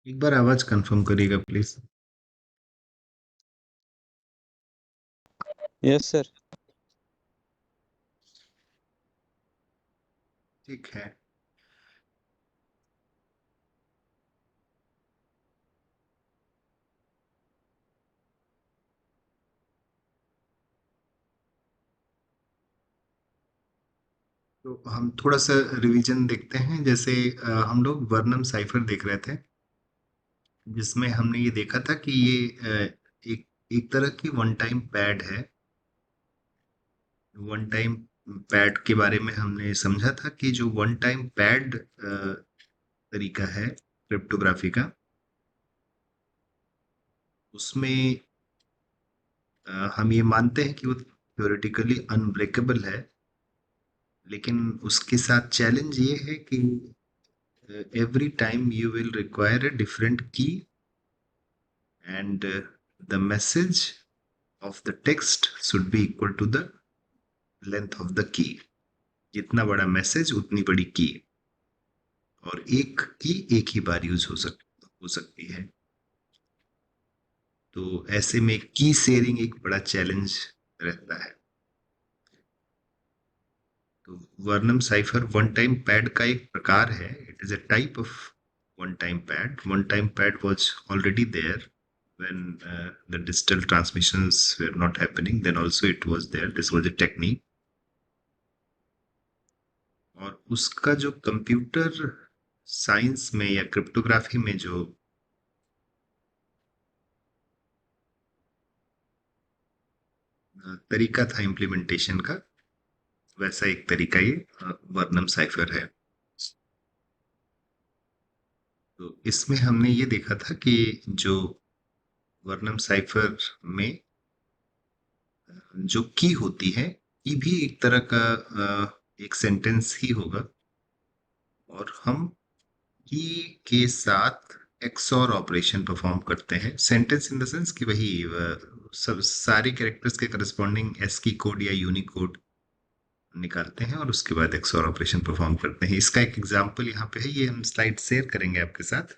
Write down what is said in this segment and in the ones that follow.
एक बार आवाज कंफर्म करिएगा प्लीज। Yes sir. ठीक है। तो हम थोड़ा सा रिवीजन देखते हैं। जैसे हम लोग वर्नम साइफर देख रहे थे, जिसमें हमने ये देखा था कि ये एक एक तरह की वन टाइम पैड है। वन टाइम पैड के बारे में हमने समझा था कि जो वन टाइम पैड तरीका है क्रिप्टोग्राफी का, उसमें हम ये मानते हैं कि वो थ्योरेटिकली अनब्रेकेबल है। लेकिन उसके साथ चैलेंज ये है कि every time you will require a different key, and the message of the text should be equal to the length of the key. जितना बड़ा मैसेज उतनी बड़ी की, और एक की एक ही बार यूज हो सकती है। तो ऐसे में की शेयरिंग एक बड़ा चैलेंज रहता है। तो Vernam cipher one time pad का एक प्रकार है। It is a type of one time pad. One time pad was already there when the digital transmissions were not happening, then also it was there. This was a technique. और उसका जो computer science में या cryptography में जो तरीका था implementation का, वैसा एक तरीका ये वर्नम साइफर है। तो इसमें हमने ये देखा था कि जो वर्नम साइफर में जो की होती है, की भी एक तरह का एक सेंटेंस ही होगा, और हम की के साथ एक्सऑर ऑपरेशन परफॉर्म करते हैं। सेंटेंस इन द सेंस कि वही सब सारे कैरेक्टर्स के करस्पॉन्डिंग एस की कोड या यूनिकोड निकालते हैं और उसके बाद एक्सऑर ऑपरेशन परफॉर्म करते हैं। इसका एक एग्जांपल यहाँ पे है, ये हम स्लाइड शेयर करेंगे आपके साथ।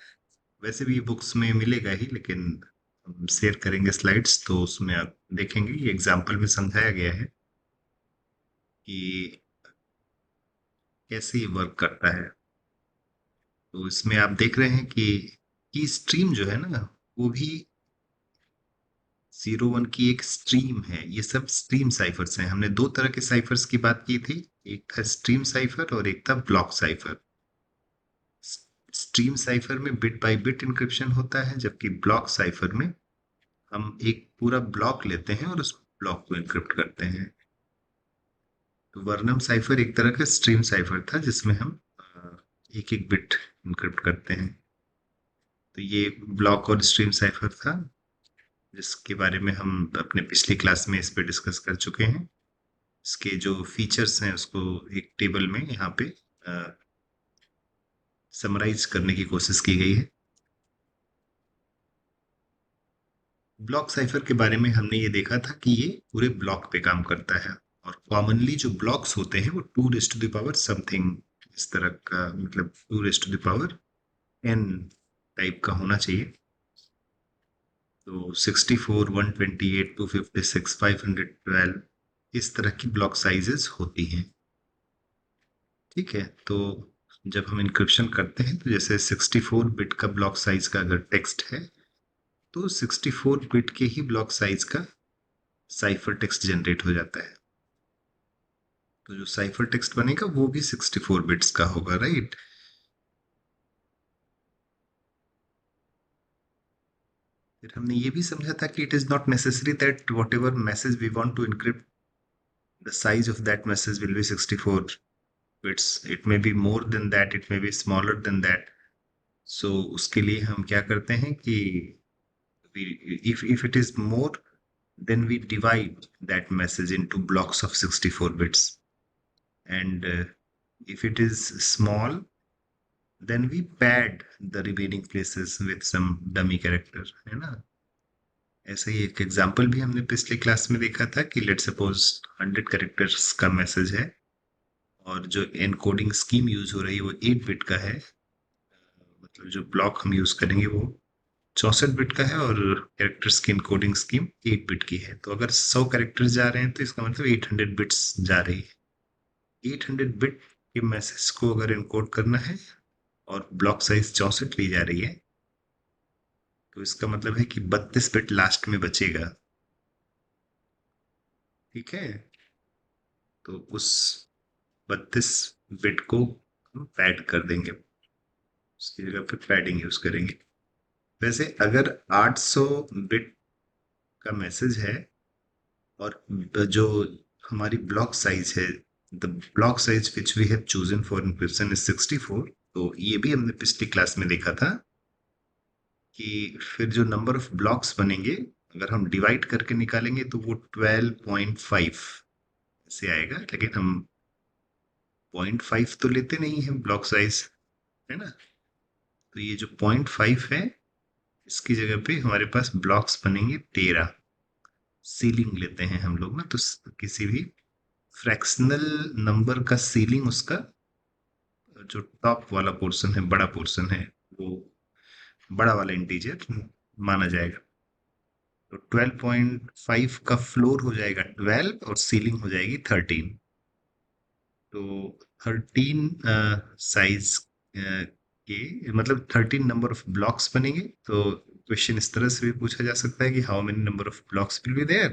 वैसे भी ये बुक्स में मिलेगा ही, लेकिन हम शेयर करेंगे स्लाइड्स, तो उसमें आप देखेंगे ये एग्जांपल में समझाया गया है कि कैसे ये वर्क करता है। तो इसमें आप देख रहे हैं कि स्ट्रीम जो है ना, वो भी 01 की एक स्ट्रीम है। ये सब स्ट्रीम साइफर्स हैं। हमने दो तरह के साइफर्स की बात की थी, एक था स्ट्रीम साइफर और एक था ब्लॉक साइफर। स्ट्रीम साइफर में बिट बाय बिट इंक्रिप्शन होता है, जबकि ब्लॉक साइफर में हम एक पूरा ब्लॉक लेते हैं और उस ब्लॉक को इंक्रिप्ट करते हैं। तो वर्नम साइफर एक तरह का स्ट्रीम साइफर था, जिसमें हम एक एक बिट इंक्रिप्ट करते हैं। तो ये ब्लॉक और स्ट्रीम साइफर था, जिसके बारे में हम अपने पिछली क्लास में इस पे डिस्कस कर चुके हैं। इसके जो फीचर्स हैं उसको एक टेबल में यहाँ पे समराइज करने की कोशिश की गई है। ब्लॉक साइफर के बारे में हमने ये देखा था कि ये पूरे ब्लॉक पे काम करता है, और कॉमनली जो ब्लॉक्स होते हैं वो 2 raised to the power something इस तरह का, मतलब 2 raised to the power n type का होना चाहिए। तो 64, 128, 256, 512 इस तरह की ब्लॉक साइजेस होती हैं। ठीक है। तो जब हम इंक्रिप्शन करते हैं, तो जैसे 64 बिट का ब्लॉक साइज का अगर टेक्स्ट है, तो 64 बिट के ही ब्लॉक साइज का साइफर टेक्स्ट जनरेट हो जाता है। तो जो साइफर टेक्स्ट बनेगा वो भी 64 बिट्स का होगा, राइट। फिर हमने ये भी समझा था कि it is not necessary that whatever message we want to encrypt, the size of that message will be 64 bits. It may be more than that, it may be smaller than that. So उसके लिए हम क्या करते हैं कि if it is more, then we divide that message into blocks of 64 bits, and if it is small, then we pad the remaining places with some dummy character, है ना। ऐसे ही एक एग्जांपल भी हमने पिछले क्लास में देखा था कि लेट सपोज 100 कैरेक्टर्स का मैसेज है, और जो एनकोडिंग स्कीम यूज हो रही है वो 8 बिट का है। मतलब जो ब्लॉक हम यूज करेंगे वो 64 बिट का है और कैरेक्टर्स की इनकोडिंग स्कीम 8 बिट की है। तो अगर 100 कैरेक्टर्स जा रहे हैं तो इसका मतलब 800 बिट्स जा रही है। 800 बिट के मैसेज को अगर इनकोड करना है और ब्लॉक साइज 64 ली जा रही है, तो इसका मतलब है कि 32 बिट लास्ट में बचेगा। ठीक है, तो उस 32 बिट को हम पैड कर देंगे, उसकी जगह पे पैडिंग यूज करेंगे। वैसे अगर 800 बिट का मैसेज है और जो हमारी ब्लॉक साइज है, the block size which we have chosen for encryption is 64। तो ये भी हमने पिछली क्लास में देखा था कि फिर जो नंबर ऑफ ब्लॉक्स बनेंगे अगर हम डिवाइड करके निकालेंगे तो वो 12.5 से आएगा, लेकिन हम 0.5 तो लेते नहीं है ब्लॉक साइज, है ना। तो ये जो 0.5 है इसकी जगह पे हमारे पास ब्लॉक्स बनेंगे 13। सीलिंग लेते हैं हम लोग ना, तो किसी भी फ्रैक्शनल नंबर का सीलिंग, उसका जो टॉप वाला पोर्शन है, बड़ा पोर्शन है, वो बड़ा वाला इंटीजर माना जाएगा। तो 12.5 का फ्लोर हो जाएगा 12 और सीलिंग हो जाएगी 13। तो 13 साइज के मतलब 13 नंबर ऑफ ब्लॉक्स बनेंगे। तो क्वेश्चन इस तरह से भी पूछा जा सकता है कि how many number of blocks will be there,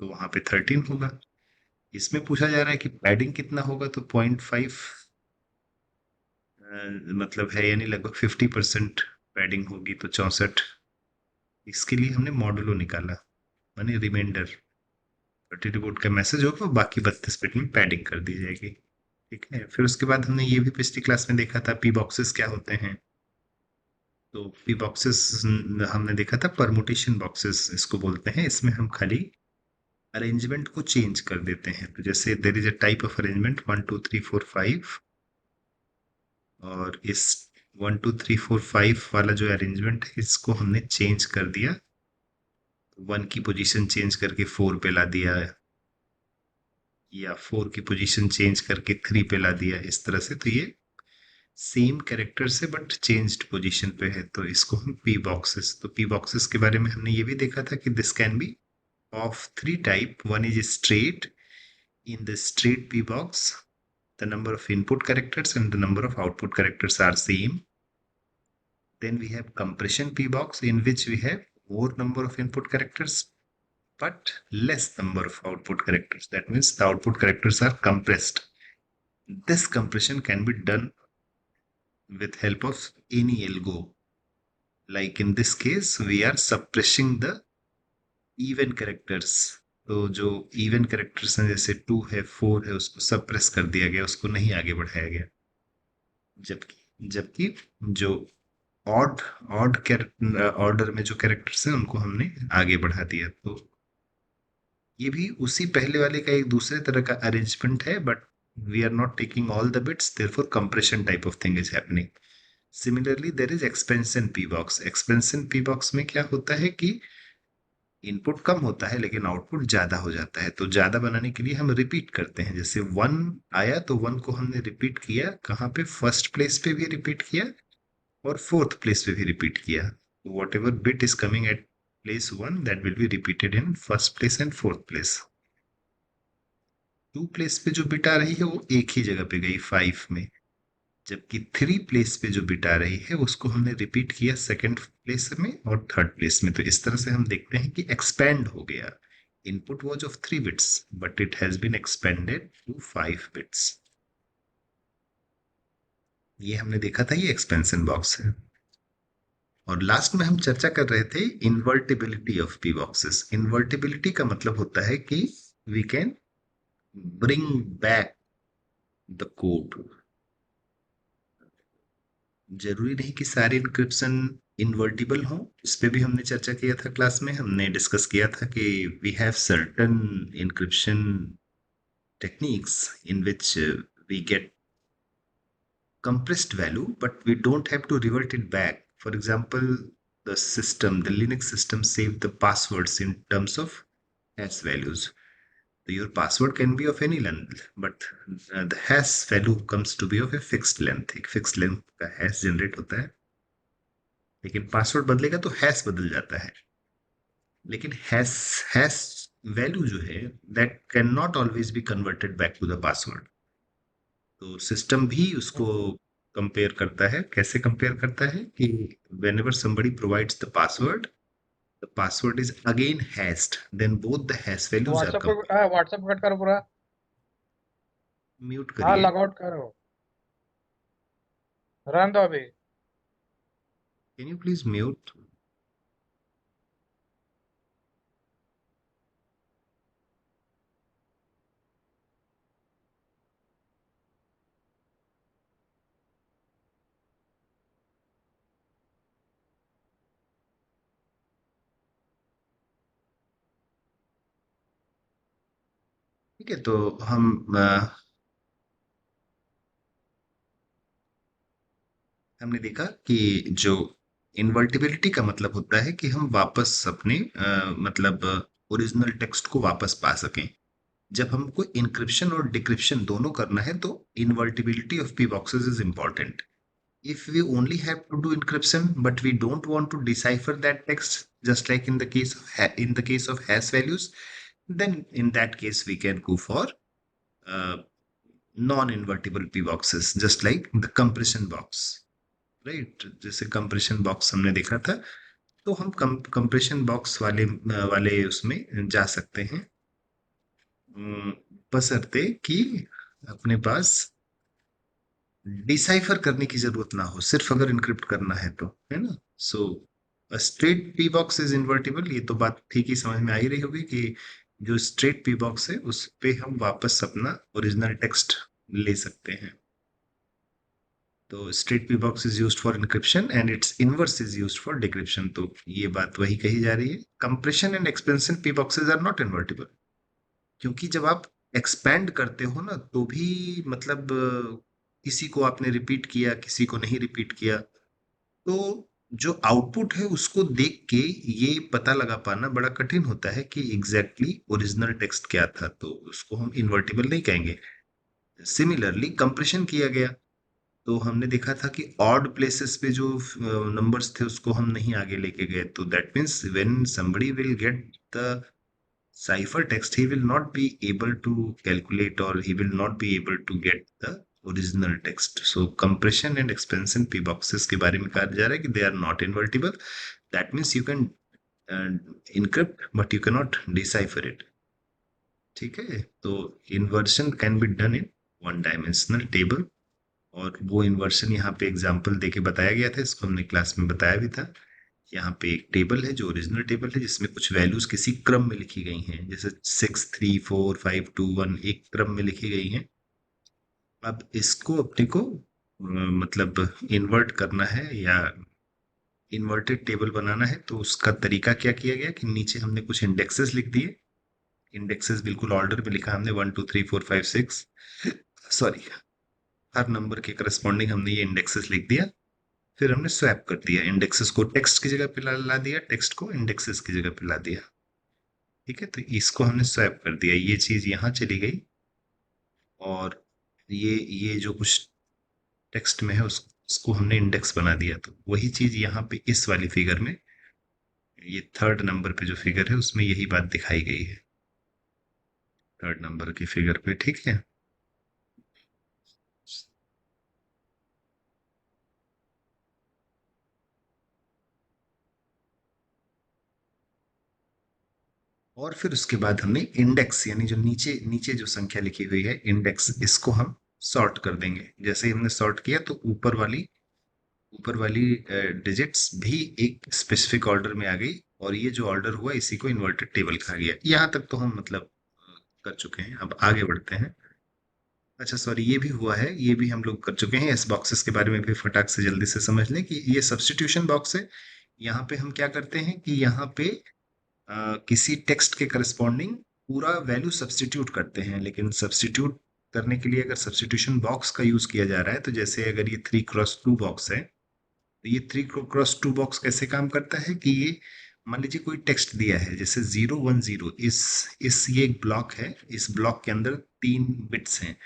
तो वहां पे 13 होगा। इसमें पूछा जा रहा है कि पैडिंग कितना होगा, तो 0.5 मतलब है, यानी लगभग 50% पैडिंग होगी, तो 64। इसके लिए हमने मॉडुलो निकाला, माने रिमाइंडर 32 का मैसेज होगा, बाकी 32 बिट में पैडिंग कर दी जाएगी। ठीक है, फिर उसके बाद हमने ये भी पिछली क्लास में देखा था, पी बॉक्सेस क्या होते हैं। तो पी बॉक्सेस हमने देखा था, परमुटेशन बॉक्सेस इसको बोलते हैं। इसमें हम खाली अरेंजमेंट को चेंज कर देते हैं। तो जैसे there is a type of arrangement 1 2 3 4 5, और इस 1 2 3 4 5 वाला जो अरेंजमेंट है इसको हमने चेंज कर दिया, 1 की पोजीशन चेंज करके 4 पे ला दिया, या 4 की पोजीशन चेंज करके 3 पे ला दिया, इस तरह से। तो ये सेम कैरेक्टर से बट चेंज्ड पोजीशन पे है, तो इसको हम पी बॉक्सेस। तो पी बॉक्सेस के बारे में हमने ये भी देखा था कि this can be of 3 type. One is straight, in the straight p box the number of input characters and the number of output characters are same. Then we have compression p box, in which we have more number of input characters but less number of output characters. That means the output characters are compressed. This compression can be done with help of any algo. Like in this case, we are suppressing the even characters. तो जो even characters हैं, जैसे 2 है 4 है, उसको suppress कर दिया गया, उसको नहीं आगे बढ़ाया गया। जबकि जबकि जो ऑड ऑड ऑर्डर में जो कैरेक्टर्स हैं उनको हमने आगे बढ़ा दिया। तो ये भी उसी पहले वाले का एक दूसरे तरह का अरेंजमेंट है, but we are not taking all the bits, therefore compression type of thing is happening. Similarly there is expansion P box. Expansion P box में क्या होता है कि इनपुट कम होता है लेकिन आउटपुट ज्यादा हो जाता है। तो ज्यादा बनाने के लिए हम रिपीट करते हैं। जैसे 1 आया तो 1 को हमने रिपीट किया, कहाँ पे, फर्स्ट प्लेस पे भी रिपीट किया और फोर्थ प्लेस पे भी रिपीट किया। What ever bit is coming at place 1 that will be repeated in first place and fourth place. 2 place पे जो बिट आ रही है वो एक ही जगह पे गई 5 में, जबकि 3 प्लेस पे जो बिट आ रही है उसको हमने रिपीट किया सेकंड प्लेस में और थर्ड प्लेस में। तो इस तरह से हम देखते हैं कि एक्सपैंड हो गया। Input was of 3 bits but it has been expanded to 5 bits. ये हमने देखा था, ये एक्सपेंशन बॉक्स है। और लास्ट में हम चर्चा कर रहे थे invertibility of P boxes. Invertibility का मतलब होता है कि we can bring back the code. जरूरी नहीं कि सारे इनक्रिप्शन इन्वर्टिबल हो, इस पे भी हमने चर्चा किया था क्लास में। हमने डिस्कस किया था कि we have certain encryption techniques in which we get compressed value, but we don't have to revert it back. For example, the Linux system save the passwords in terms of hash values. So your password can be of any length, but the hash value comes to be of a fixed length. एक fixed length का hash generate होता है। लेकिन password बदलेगा तो hash बदल जाता है। लेकिन हैश हैश वैल्यू जो है, that can not always be converted back to the password. तो सिस्टम भी उसको कंपेयर करता है। कैसे कंपेयर करता है कि whenever somebody provides the password is again hashed, then both the hash values are WhatsApp पे कंपेयर्ड। हाँ, व्हाट्सएप कट करो पूरा। म्यूट हाँ, करिए। लॉग आउट करो। रन दो अभी। Can you please mute? ठीक है, तो हम हमने देखा कि जो इनवर्टिबिलिटी का मतलब होता है कि हम वापस अपने मतलब ओरिजिनल टेक्स्ट को वापस पा सकें। जब हमको इंक्रिप्शन और डिक्रिप्शन दोनों करना है तो invertibility of P boxes is important. If we only have to do encryption, but we don't want to decipher that text, just like in the case of in the case of hash values, then in that case we can go for uh, non-invertible p boxes, just like the compression box, right? जैसे compression box हमने देखा था, तो हम compression box वाले उसमें जा सकते हैं। अम, बशर्ते कि अपने पास डिसाइफर करने की जरूरत ना हो, सिर्फ अगर इनक्रिप्ट करना है तो, है ना? So straight P box is invertible, ये तो बात ठीक ही समझ में आ ही रही होगी कि जो स्ट्रेट पी बॉक्स है उस पे हम वापस अपना ओरिजिनल टेक्स्ट ले सकते हैं। तो straight P box is used for encryption and its inverse is used for decryption, तो ये बात वही कही जा रही है। Compression and expansion P boxes are not invertible, क्योंकि जब आप एक्सपैंड करते हो ना तो भी मतलब किसी को आपने रिपीट किया, किसी को नहीं रिपीट किया, तो जो आउटपुट है उसको देख के ये पता लगा पाना बड़ा कठिन होता है कि एग्जैक्टली ओरिजिनल टेक्स्ट क्या था, तो उसको हम इन्वर्टिबल नहीं कहेंगे। सिमिलरली कंप्रेशन किया गया, तो हमने देखा था कि ऑड प्लेसेस पे जो नंबर्स थे उसको हम नहीं आगे लेके गए, तो that means when somebody will get the cipher text, he will not be able to calculate, or he will not be able to get the original text. So compression and expansion p boxes के बारे में कहा जा रहा है कि they are not invertible. That means you can uh, encrypt but you cannot decipher it. ठीक है, तो inversion can be done in one dimensional table, और वो इन्वर्शन यहाँ पे एग्जाम्पल देके बताया गया था, इसको हमने क्लास में बताया भी था। यहाँ पे एक टेबल है जो ओरिजिनल टेबल है, जिसमें कुछ वैल्यूज किसी क्रम में लिखी गई हैं, जैसे 6 3 4 5 2 1 एक क्रम में लिखी गई हैं। अब इसको अपने को मतलब इन्वर्ट करना है या इन्वर्टेड टेबल बनाना है, तो उसका तरीका क्या किया गया कि नीचे हमने कुछ इंडेक्सेस लिख दिए। इंडेक्सेस बिल्कुल ऑर्डर में लिखा हमने, 1 2 3 4 5 6, सॉरी, हर नंबर के करस्पॉन्डिंग हमने ये इंडेक्सेस लिख दिया। फिर हमने स्वैप कर दिया, इंडेक्सेस को टेक्स्ट की जगह पे ला दिया, टेक्स्ट को इंडेक्सेस की जगह पे ला दिया। ठीक है, तो इसको हमने स्वैप कर दिया, ये चीज यहाँ चली गई, और ये जो कुछ टेक्स्ट में है उसको हमने इंडेक्स बना दिया, तो वही चीज यहाँ पे इस वाली फिगर में, ये थर्ड नंबर पे जो फिगर है उसमें यही बात दिखाई गई है, थर्ड नंबर की फिगर पे। ठीक है, और फिर उसके बाद हमने इंडेक्स, यानी जो नीचे नीचे जो संख्या लिखी हुई है इंडेक्स, इसको हम सॉर्ट कर देंगे। जैसे ही हमने सॉर्ट किया तो ऊपर वाली डिजिट्स भी एक स्पेसिफिक ऑर्डर में आ गई, और ये जो ऑर्डर हुआ इसी को इन्वर्टेड टेबल कहा गया। यहाँ तक तो हम मतलब कर चुके हैं, अब आगे बढ़ते हैं। अच्छा सॉरी, ये भी हुआ है, ये भी हम लोग कर चुके हैं। इस बॉक्सेस के बारे में भी फटाक से जल्दी से समझ लें कि ये सब्स्टिट्यूशन बॉक्स है। यहाँ पे हम क्या करते हैं कि यहाँ पे किसी टेक्स्ट के करस्पॉन्डिंग पूरा वैल्यू सब्स्टिट्यूट करते हैं, लेकिन सब्स्टिट्यूट करने के लिए अगर सब्स्टिट्यूशन बॉक्स का यूज किया जा रहा है, तो जैसे अगर ये 3x2 बॉक्स है, तो ये 3x2 बॉक्स कैसे काम करता है कि ये, मान लीजिए कोई टेक्स्ट दिया है जैसे 0 1 0, इस ये एक ब्लॉक है, इस ब्लॉक के अंदर 3 बिट्स हैं,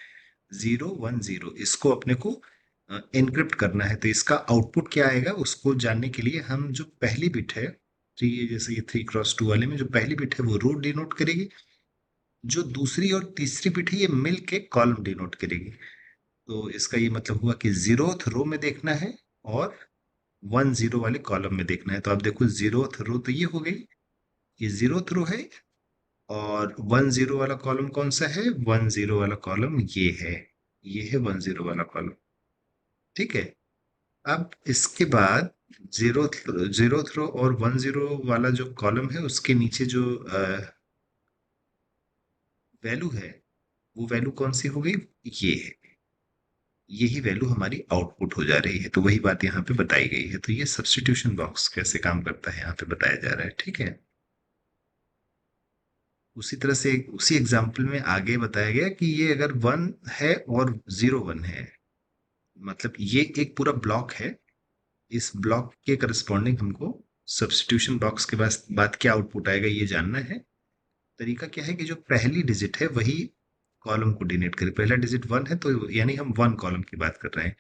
0 1 0, इसको अपने को एनक्रिप्ट करना है, तो इसका आउटपुट क्या आएगा उसको जानने के लिए हम जो पहली बिट है, थ्री, जैसे ये 3x2 वाले में जो पहली बिट है वो रो डिनोट करेगी, जो दूसरी और तीसरी बिट है ये मिल के कॉलम डिनोट करेगी। तो इसका ये मतलब हुआ कि जीरोथ रो में देखना है और 10 वाले कॉलम में देखना है। तो आप देखो जीरोथ रो तो ये हो गई, ये जीरोथ रो है, और 10 वाला कॉलम कौन सा है, 10 वाला कॉलम ये है, ये है 10 वाला कॉलम। ठीक है। अब इसके बाद जीरो जीरो थ्रो और 10 वाला जो कॉलम है उसके नीचे जो वैल्यू है, वो वैल्यू कौन सी हो गई, ये है, यही वैल्यू हमारी आउटपुट हो जा रही है। तो वही बात यहाँ पे बताई गई है। तो ये सब्स्टिट्यूशन बॉक्स कैसे काम करता है यहाँ पे बताया जा रहा है। ठीक है। उसी तरह से उसी एग्जाम्पल में आगे बताया गया कि ये अगर 1 है और 0 1 है, मतलब ये एक पूरा ब्लॉक है, इस ब्लॉक के करस्पॉन्डिंग हमको सब्स्टिट्यूशन बॉक्स के बाद क्या आउटपुट आएगा ये जानना है। तरीका क्या है कि जो पहली डिजिट है वही कॉलम को डिनोट करे। पहला डिजिट 1 है तो यानी हम 1 कॉलम की बात कर रहे हैं।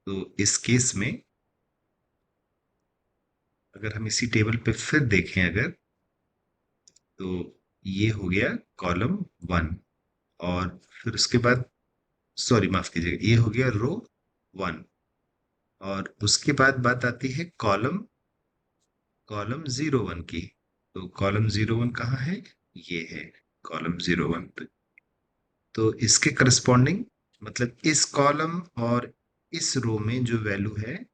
तो इस केस में अगर हम इसी टेबल पे फिर देखें अगर, तो ये हो गया कॉलम 1, और फिर उसके बाद, सॉरी माफ कीजिएगा, ये हो गया रो 1, और उसके बाद बात आती है कॉलम कॉलम 0 1 की। तो कॉलम 0 1 कहाँ है, ये है कॉलम 0 1। तो इसके करस्पॉन्डिंग, मतलब इस कॉलम और इस रो में जो वैल्यू है,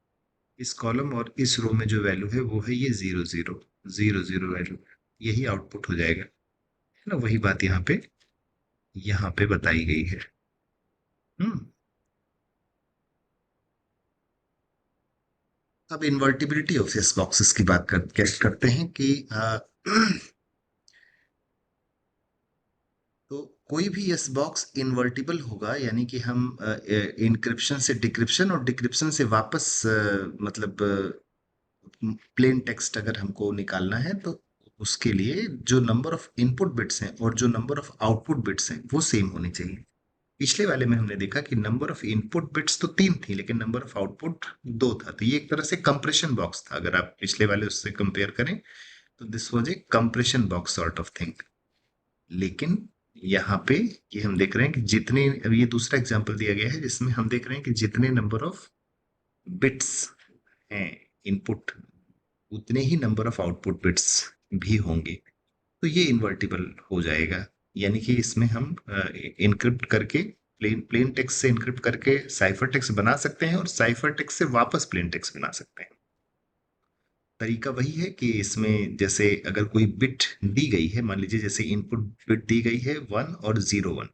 इस कॉलम और इस रो में जो वैल्यू है वो है ये 0 0 वैल्यू, यही आउटपुट हो जाएगा, है ना। वही बात यहाँ पे बताई गई है। हम्म। अब इन्वर्टिबिलिटी ऑफ यस बॉक्सेस की बात करते हैं कि तो कोई भी यस बॉक्स इन्वर्टिबल होगा, यानी कि हम इनक्रिप्शन से डिक्रिप्शन और डिक्रिप्शन से वापस मतलब प्लेन टेक्स्ट अगर हमको निकालना है, तो उसके लिए जो नंबर ऑफ इनपुट बिट्स हैं और जो नंबर ऑफ आउटपुट बिट्स हैं वो सेम होनी चाहिए। पिछले वाले में हमने देखा कि नंबर ऑफ इनपुट बिट्स तो 3 थी लेकिन नंबर ऑफ आउटपुट 2 था, तो ये एक तरह से कंप्रेशन बॉक्स था। अगर आप पिछले वाले उससे कंपेयर करें तो this was a compression box sort of thing. लेकिन यहाँ पे ये हम देख रहे हैं कि जितने, अब ये दूसरा एग्जांपल दिया गया है जिसमें हम देख रहे हैं कि जितने नंबर ऑफ बिट्स हैं इनपुट, उतने ही नंबर ऑफ आउटपुट बिट्स भी होंगे। तो ये इन्वर्टिबल हो जाएगा, यानी कि इसमें हम इनक्रिप्ट करके, प्लेन प्लेन टेक्स्ट से इनक्रिप्ट करके साइफर टेक्स्ट बना सकते हैं और साइफर टेक्स्ट से वापस प्लेन टेक्स्ट बना सकते हैं। तरीका वही है कि इसमें जैसे अगर कोई बिट दी गई है, मान लीजिए जैसे इनपुट बिट दी गई है 1 और 0 1,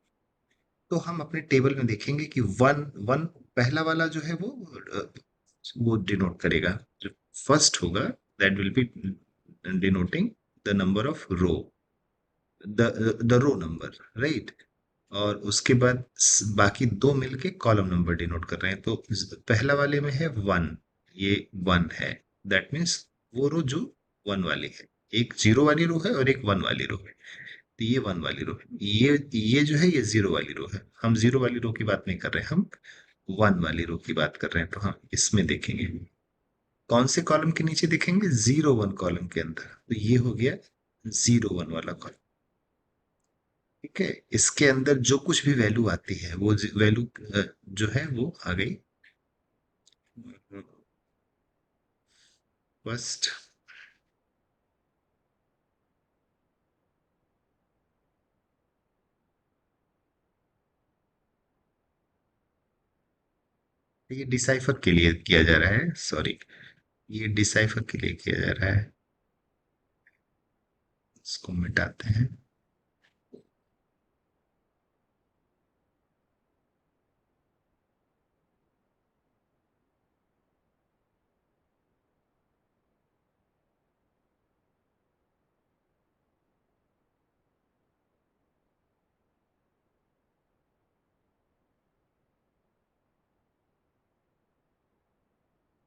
तो हम अपने टेबल में देखेंगे कि 1 1 पहला वाला जो है वो डिनोट करेगा, जो फर्स्ट होगा that will be denoting the number of row, the row number, right. और उसके बाद बाकी दो मिलके कॉलम नंबर डिनोट कर रहे हैं। तो पहला वाले में है 1, ये 1 है, दैट मीन्स वो रो जो 1 वाली है, एक 0 वाली रो है और एक 1 वाली रो है। तो ये 1 वाली रो है, ये जो है ये 0 वाली रो है। हम 0 वाली रो की बात नहीं कर रहे, हम 1 वाली रो की बात कर रहे हैं। तो हम इसमें देखेंगे कौन से कॉलम के नीचे देखेंगे, 0 1 कॉलम के अंदर। तो ये हो गया 0 1 वाला कॉलम। ठीक है। इसके अंदर जो कुछ भी वैल्यू आती है वो वैल्यू जो है वो आ गई फर्स्ट। ये डिसाइफर के लिए किया जा रहा है, सॉरी, ये डिसाइफर के लिए किया जा रहा है। इसको मिटाते हैं।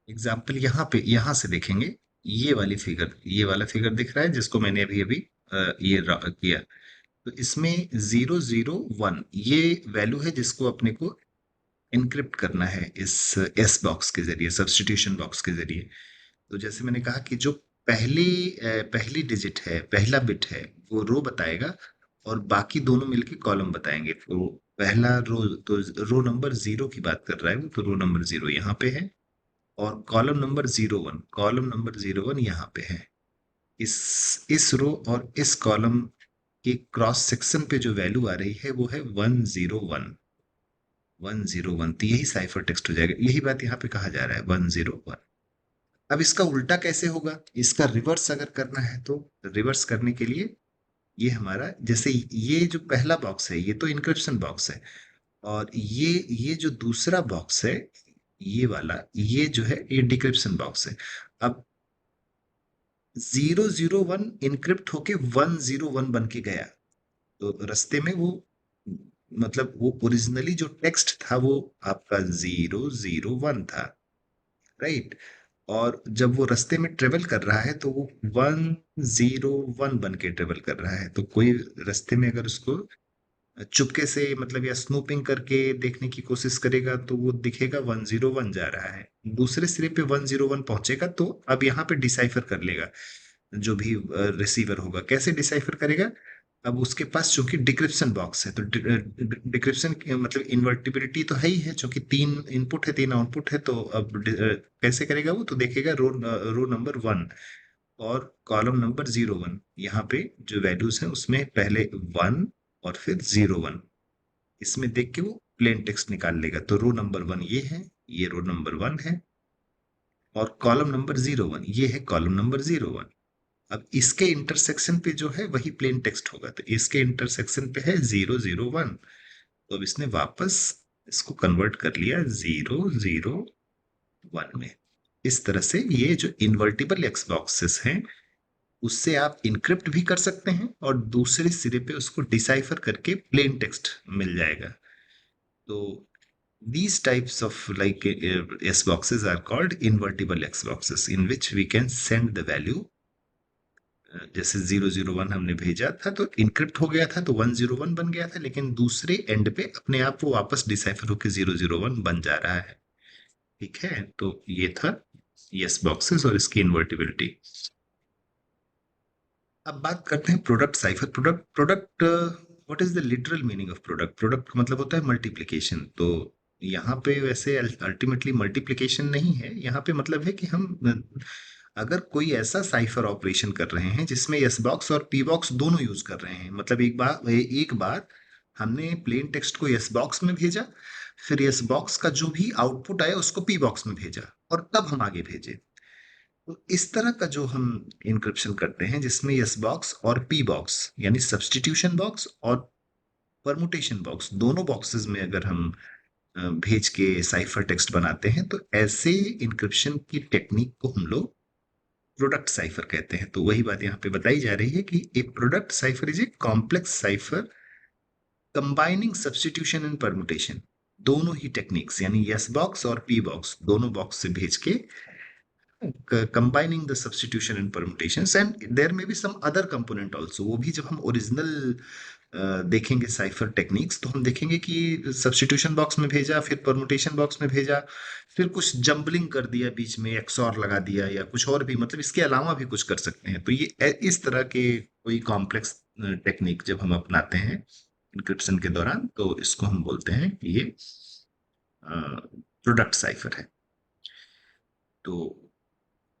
एग्जाम्पल यहाँ पे, यहाँ से देखेंगे, ये वाली फिगर, ये वाला फिगर दिख रहा है जिसको मैंने अभी अभी किया। तो इसमें 0 0 1 ये वैल्यू है जिसको अपने को इनक्रिप्ट करना है इस एस बॉक्स के जरिए, सब्स्टिट्यूशन बॉक्स के जरिए। तो जैसे मैंने कहा कि जो पहली डिजिट है, पहला बिट है, वो रो बताएगा और बाकी दोनों मिलके कॉलम बताएंगे। तो पहला रो, तो रो नंबर 0 की बात कर रहा है वो, तो रो नंबर 0 यहाँ पे है, और कॉलम नंबर 01, कॉलम नंबर 01 यहाँ पे है। इस रो और इस कॉलम के क्रॉस सेक्शन पे जो वैल्यू आ रही है वो है 101, 101। तो यही साइफर टेक्स्ट हो जाएगा, यही बात यहाँ पे कहा जा रहा है, 101। अब इसका उल्टा कैसे होगा, इसका रिवर्स अगर करना है तो रिवर्स करने के लिए ये हमारा, जैसे ये जो पहला बॉक्स है ये तो इनक्रिप्शन बॉक्स है, और ये जो दूसरा बॉक्स है, ये वाला, ये जो है ये डिक्रिप्शन बॉक्स है। अब 001 इनक्रिप्ट होके 101 बन के गया, तो रास्ते में वो, मतलब वो ओरिजिनली जो टेक्स्ट था वो आपका 001 था, राइट। और जब वो रास्ते में ट्रेवल कर रहा है तो वो 101 बन के ट्रेवल कर रहा है। तो कोई रास्ते में अगर उसको चुपके से, मतलब या स्नूपिंग करके देखने की कोशिश करेगा तो वो दिखेगा 101 जा रहा है, दूसरे सिरे पे 101 पहुंचेगा तो अब यहाँ पे डिसाइफर कर लेगा जो भी रिसीवर होगा। कैसे डिसाइफर करेगा, अब उसके पास चूंकि डिक्रिप्शन बॉक्स है, तो डिक्रिप्शन मतलब इन्वर्टिबिलिटी तो है ही है, चूंकि 3 इनपुट है 3 आउटपुट है, तो अब कैसे करेगा वो, तो देखेगा रो नंबर 1 और कॉलम नंबर 01, यहाँ पे जो वैल्यूज हैं उसमें पहले 1 और फिर 01, इसमें देख के वो प्लेन टेक्स्ट निकाल लेगा। तो रो नंबर 1 ये है, ये रो नंबर 1 है, और कॉलम नंबर 01 ये है कॉलम नंबर 01। अब इसके इंटरसेक्शन पे जो है वही प्लेन टेक्स्ट होगा, तो इसके इंटरसेक्शन पे है 001, तो अब इसने वापस इसको कन्वर्ट कर लिया 001 में। इस तरह से ये जो इन्वर्टिबल एक्स बॉक्सेस हैं उससे आप इनक्रिप्ट भी कर सकते हैं और दूसरे सिरे पे उसको डिसाइफर करके प्लेन टेक्स्ट मिल जाएगा। तो these types of like S boxes are called invertible X boxes in which we can send the value। जैसे 001 हमने भेजा था तो इनक्रिप्ट हो गया था तो 101 बन गया था, लेकिन दूसरे एंड पे अपने आप वो वापस डिसाइफर होकर 001 बन जा रहा है। ठीक है, तो ये था यस बॉक्सेस और इसकी इन्वर्टिबिलिटी। अब बात करते हैं product cipher. Product what is the literal meaning of product? Product का मतलब होता है मल्टीप्लिकेशन। तो यहाँ पे वैसे अल्टीमेटली मल्टीप्लिकेशन नहीं है, यहाँ पे मतलब है कि हम अगर कोई ऐसा साइफर ऑपरेशन कर रहे हैं जिसमें यस बॉक्स और पी बॉक्स दोनों यूज कर रहे हैं, मतलब एक बार हमने प्लेन टेक्स्ट को यस बॉक्स में भेजा, फिर यस बॉक्स का जो भी आउटपुट आया उसको पी बॉक्स में भेजा, और तब हम आगे भेजे। तो इस तरह का जो हम इंक्रिप्शन करते हैं जिसमें यस बॉक्स और पी बॉक्स यानी सब्स्टिट्यूशन बॉक्स और परमुटेशन बॉक्स दोनों बॉक्सेस में अगर हम भेज के साइफर टेक्स्ट बनाते हैं, तो ऐसे इंक्रिप्शन की टेक्निक को हम लोग प्रोडक्ट साइफर कहते हैं। तो वही बात यहाँ पे बताई जा रही है कि a product cipher is a complex cipher combining substitution and permutation. दोनों ही टेक्निक्स यानी यस बॉक्स और पी बॉक्स दोनों बॉक्स से भेज के combining the substitution and permutations, and there may be some other component also। वो भी जब हम ओरिजिनल देखेंगे साइफर टेक्निक्स तो हम देखेंगे कि सब्स्टिट्यूशन बॉक्स में भेजा, फिर परमुटेशन बॉक्स में भेजा, फिर कुछ जंबलिंग कर दिया बीच में, एक्सऑर लगा दिया, या कुछ और भी, मतलब इसके अलावा भी कुछ कर सकते हैं। तो ये इस तरह के कोई कॉम्प्लेक्स टेक्निक जब हम अपनाते हैं इंक्रिप्शन के दौरान, तो इसको हम बोलते हैं कि ये प्रोडक्ट साइफर है। तो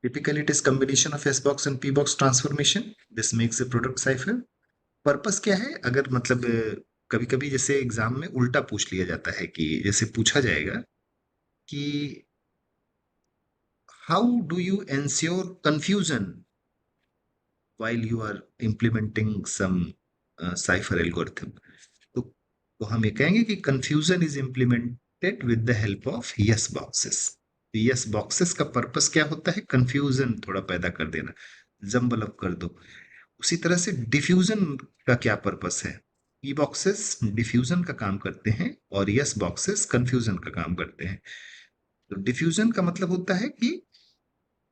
typically, it is combination of S box and P box transformation. This makes a product cipher। Purpose क्या है, अगर मतलब कभी कभी जैसे एग्जाम में उल्टा पूछ लिया जाता है कि जैसे पूछा जाएगा कि how do you ensure confusion while you are implementing some cipher algorithm। तो हम ये कहेंगे कि confusion is implemented with the help of yes boxes. Yes boxes का पर्पस क्या होता है, कंफ्यूजन थोड़ा पैदा कर देना, जंबल अप कर दो। उसी तरह से डिफ्यूजन का क्या पर्पस है, ई बॉक्सेस डिफ्यूजन का काम करते हैं और यस बॉक्सेस कंफ्यूजन का काम करते हैं। तो डिफ्यूजन का मतलब होता है कि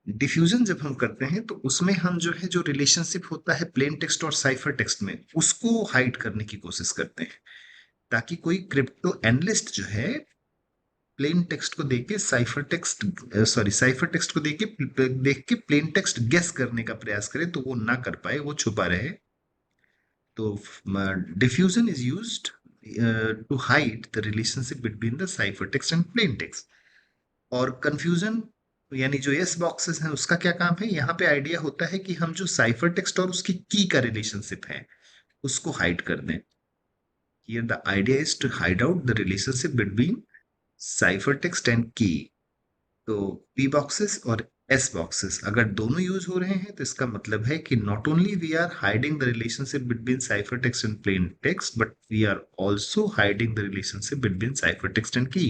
डिफ्यूजन जब हम करते हैं तो उसमें हम जो है, जो रिलेशनशिप होता है प्लेन टेक्स्ट और साइफर टेक्स्ट में, उसको हाइड करने की कोशिश करते हैं, ताकि कोई क्रिप्टो एनालिस्ट जो है प्लेन टेक्स्ट को देख के साइफर टेक्स्ट को देख के प्लेन टेक्स्ट गेस करने का प्रयास करे तो वो ना कर पाए, वो छुपा रहे। तो diffusion is used to hide the relationship between the cipher text and plain text. और कंफ्यूजन यानी जो यस बॉक्सेस हैं उसका क्या काम है, यहाँ पे आइडिया होता है कि हम जो साइफर टेक्स्ट और उसकी की का रिलेशनशिप है उसको हाइड कर दें। Here the idea is to hide out the relationship between cipher text and key. तो पी बॉक्सेस और एस बॉक्सेस अगर दोनों यूज हो रहे हैं तो इसका मतलब है कि not only we are hiding the relationship between cipher text and plain text, but we are also hiding the relationship between cipher text and key.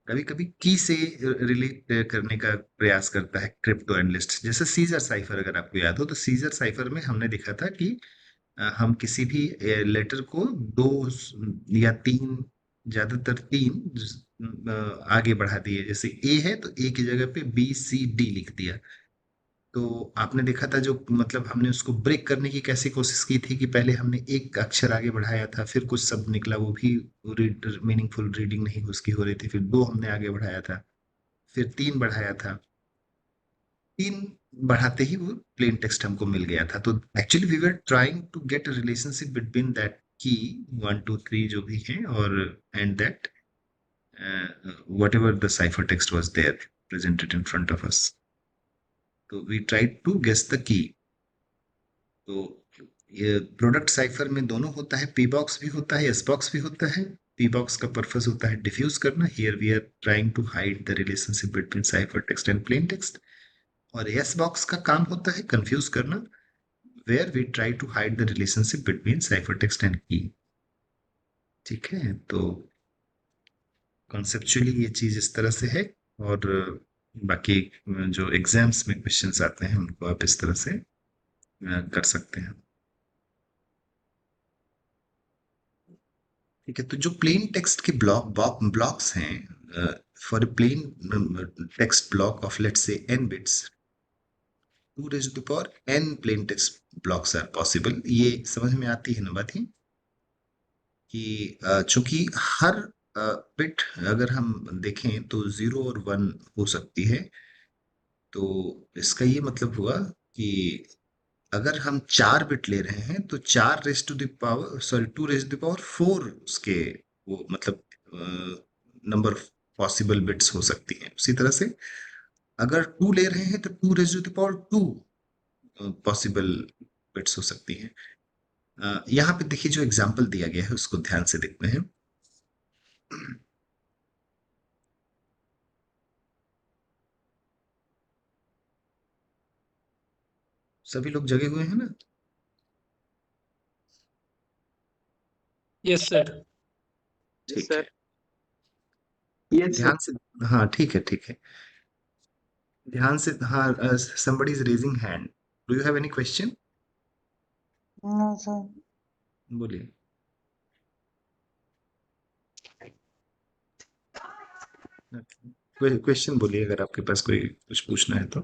कभी कभी की से रिलेट करने का प्रयास करता है क्रिप्टो एनालिस्ट, जैसे सीजर साइफर अगर आपको याद हो, तो सीजर साइफर में हमने देखा था कि हम किसी भी लेटर को दो या तीन, ज्यादातर तीन आगे बढ़ा दिए। जैसे ए है तो ए की जगह पे बी सी डी लिख दिया। तो आपने देखा था जो मतलब हमने उसको ब्रेक करने की कैसे कोशिश की थी कि पहले हमने एक अक्षर आगे बढ़ाया था, फिर कुछ शब्द निकला, वो भी मीनिंगफुल रीडिंग नहीं उसकी हो रही थी, फिर दो हमने आगे बढ़ाया था, फिर तीन बढ़ाया था। तीन बढ़ाते ही वो प्लेन टेक्स्ट हमको मिल गया था। तो actually we were trying to get a relationship between that key one two three जो भी है और and that whatever the ciphertext was there presented in front of us. So we tried to guess the key. तो ये product cipher में दोनों होता है, पी बॉक्स भी होता है, एस बॉक्स भी होता है। पी बॉक्स का पर्पस होता है डिफ्यूज करना, here we are trying to hide the relationship between cipher text and plain text. और एस बॉक्स का काम होता है कंफ्यूज करना, where we try to hide the relationship between cipher text and key. ठीक है, तो कॉन्सेप्चुअली ये चीज इस तरह से है। और बाकी जो एग्जाम्स में क्वेश्चंस आते हैं उनको आप इस तरह से कर सकते हैं। ठीक है, तो जो प्लेन टेक्स्ट के ब्लॉक्स हैं, for a plain text block of let's say n bits, 2 raised to the power n plain text blocks are possible। ये समझ में आती है ना बात ही कि चूंकि हर बिट अगर हम देखें तो 0 और 1 हो सकती है। तो इसका ये मतलब हुआ कि अगर हम 4 बिट ले रहे हैं तो 4 raise to the power, sorry 2 raise to the power 4 उसके वो मतलब नंबर ऑफ पॉसिबल बिट्स हो सकती हैं। उसी तरह से अगर 2 ले रहे हैं तो 2 raise to the power 2 possible bits हो सकती हैं। यहाँ पे देखिए जो एग्जाम्पल दिया गया है उसको ध्यान से देखते हैं। सभी लोग जगे हुए हैं ना? Yes sir. ठीक है, यस सर। ध्यान से। हाँ ठीक है, ठीक है, ध्यान से। हाँ, somebody is raising hand, do you have any question? No sir. बोलिए। कोई क्वेश्चन बोलिए अगर आपके पास कोई कुछ पूछना है तो।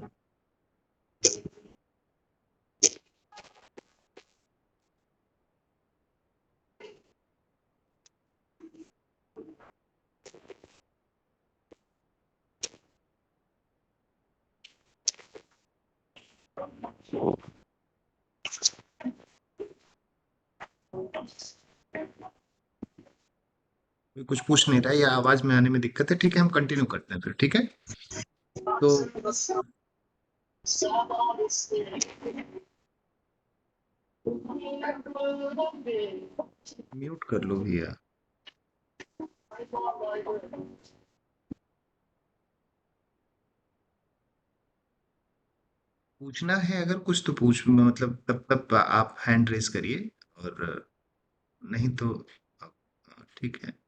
कोई कुछ पूछ नहीं रहा है या आवाज में आने में दिक्कत है? ठीक है, हम कंटिन्यू करते हैं फिर। ठीक है, तो म्यूट कर लो भैया। पूछना है अगर कुछ तो पूछ, मतलब तब तब आप हैंड रेज करिए, और नहीं तो ठीक है।